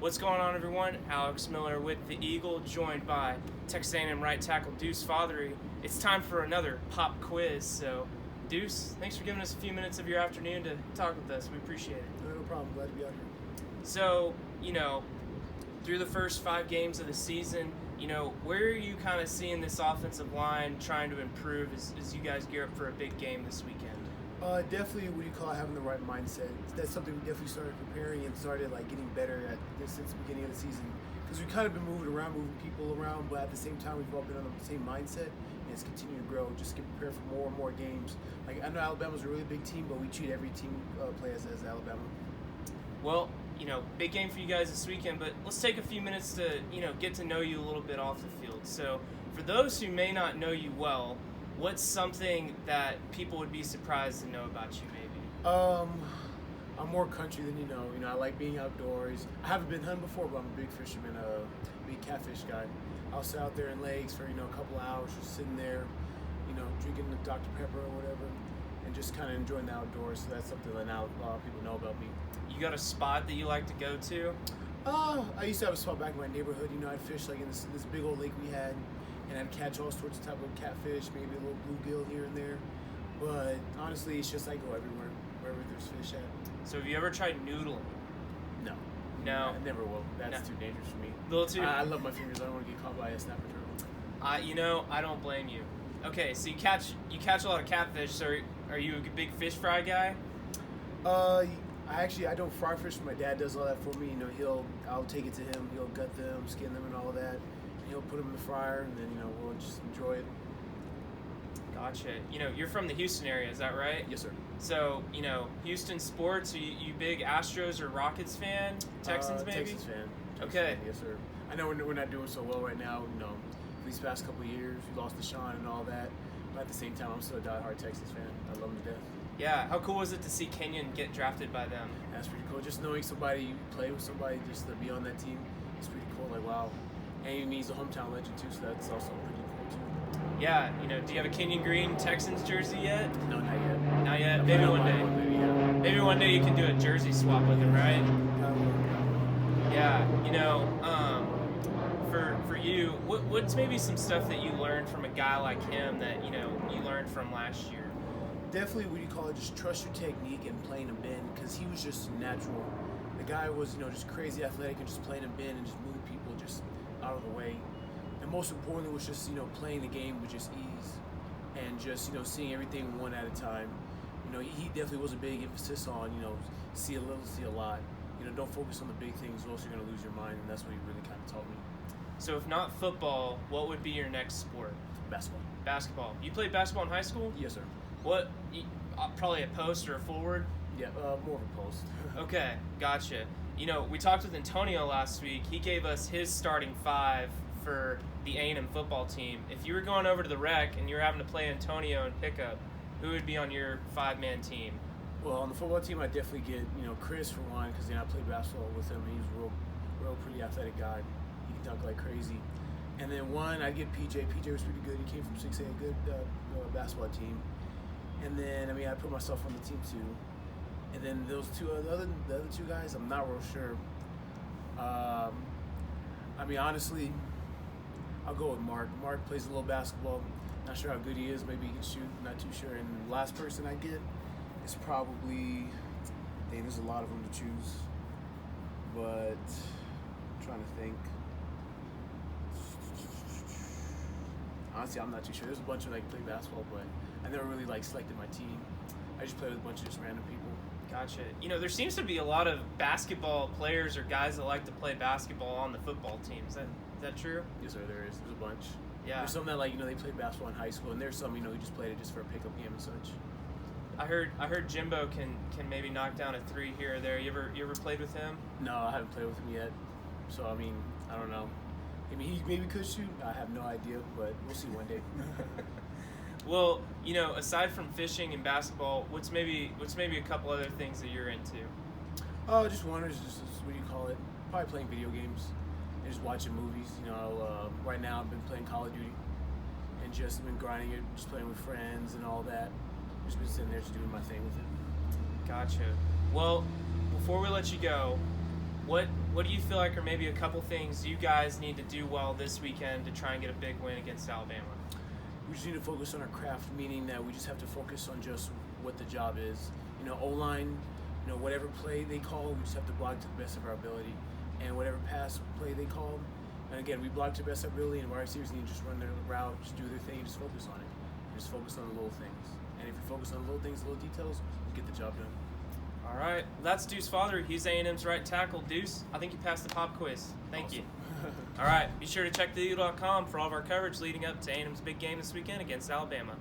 What's going on, everyone? Alex Miller with the Eagle, joined by Texas A&M right tackle Deuce Fatheree. It's time for another pop quiz. So, Deuce, thanks for giving us a few minutes of your afternoon to talk with us. We appreciate it. No problem. Glad to be out here. So, through the first 5 games of the season, where are you kind of seeing this offensive line trying to improve as you guys gear up for a big game this weekend? Definitely what you call having the right mindset. That's something we definitely started preparing and started getting better at this since the beginning of the season. Because we've kind of been moving people around, but at the same time we've all been on the same mindset and it's continuing to grow. Just get prepared for more and more games. I know Alabama's a really big team, but we treat every team play as Alabama. Well, big game for you guys this weekend, but let's take a few minutes to, get to know you a little bit off the field. So for those who may not know you well, what's something that people would be surprised to know about you, maybe? I'm more country than you know. I like being outdoors. I haven't been hunting before, but I'm a big fisherman, big catfish guy. I'll sit out there in lakes for, a couple of hours, just sitting there, drinking the Dr. Pepper or whatever, and just kind of enjoying the outdoors. So that's something that now a lot of people know about me. You got a spot that you like to go to? I used to have a spot back in my neighborhood. I'd fish in this big old lake we had, and I'd catch all sorts of type of catfish, maybe a little bluegill here and there. But honestly, it's just I go everywhere, wherever there's fish at. So have you ever tried noodling? No. No. I never will. That's too dangerous for me. A little too? I love my fingers. I don't want to get caught by a snapper turtle. I don't blame you. Okay, so you catch a lot of catfish. So are you a big fish fry guy? I don't fry fish. My dad does all that for me. I'll take it to him. He'll gut them, skin them, and all that. And he'll put them in the fryer, and then we'll just enjoy it. Gotcha. You're from the Houston area, is that right? Yes, sir. So Houston sports. Are you big Astros or Rockets fan? Texans maybe. Texans fan. Okay. Yes, sir. I know we're not doing so well right now. These past couple of years, we lost Deshaun and all that. But at the same time, I'm still a diehard Texans fan. I love them to death. Yeah, how cool was it to see Kenyon get drafted by them? That's pretty cool. Just knowing somebody, you play with somebody, just to be on that team, it's pretty cool. Wow. And he's a hometown legend too, so that's also pretty cool too. Yeah, do you have a Kenyon Green Texans jersey yet? No, not yet. Not yet? Maybe one day. Maybe one day you can do a jersey swap with him, right? Yeah, for you, what's maybe some stuff that you learned from a guy like him that, you learned from last year? Definitely what you call it, just trust your technique and playing him Ben, because he was just natural. The guy was, just crazy athletic and just playing him Ben and just moving people just out of the way. And most importantly was just, playing the game with just ease and just, seeing everything one at a time. He definitely was a big emphasis on, see a little, see a lot. Don't focus on the big things or else you're going to lose your mind, and that's what he really kind of taught me. So if not football, what would be your next sport? Basketball. Basketball. You played basketball in high school? Yes, sir. What? Probably a post or a forward? Yeah, more of a post. Okay, gotcha. We talked with Antonio last week. He gave us his starting 5 for the A&M football team. If you were going over to the rec and you were having to play Antonio and pickup, who would be on your 5-man team? Well, on the football team, I'd definitely get, Chris for one, because I played basketball with him, and he was a real pretty athletic guy. He can dunk like crazy. And then one, I'd get PJ. PJ was pretty good. He came from 6A, a good basketball team. And then, I put myself on the team too. And then those two, the other two guys, I'm not real sure. Honestly, I'll go with Mark. Mark plays a little basketball. Not sure how good he is. Maybe he can shoot. Not too sure. And the last person I get is probably, there's a lot of them to choose. But I'm trying to think. Honestly, I'm not too sure. There's a bunch of play basketball, but I never really selected my team. I just played with a bunch of just random people. Gotcha. There seems to be a lot of basketball players or guys that like to play basketball on the football team. Is that true? Yes, sir. There is. There's a bunch. Yeah. There's some that they played basketball in high school, and there's some who just played it just for a pickup game and such. I heard Jimbo can maybe knock down a 3 here or there. You ever played with him? No, I haven't played with him yet. So I don't know. He maybe could shoot. I have no idea, but we'll see one day. Well, aside from fishing and basketball, what's maybe a couple other things that you're into? Just wonders, just what do you call it? Probably playing video games and just watching movies. Right now I've been playing Call of Duty and just been grinding it, just playing with friends and all that. Just been sitting there just doing my thing with it. Gotcha. Well, before we let you go, What do you feel like are maybe a couple things you guys need to do well this weekend to try and get a big win against Alabama? We just need to focus on our craft, meaning that we just have to focus on just what the job is. O-line, whatever play they call, we just have to block to the best of our ability. And whatever pass play they call, and again, we block to the best of our ability, and wide receivers need to just run their route, just do their thing, and just focus on it. And just focus on the little things. And if you focus on the little things, the little details, you get the job done. All right, that's Deuce Fatheree. He's A&M's right tackle. Deuce, I think you passed the pop quiz. Thank you. All right, be sure to check theeagle.com for all of our coverage leading up to A&M's big game this weekend against Alabama.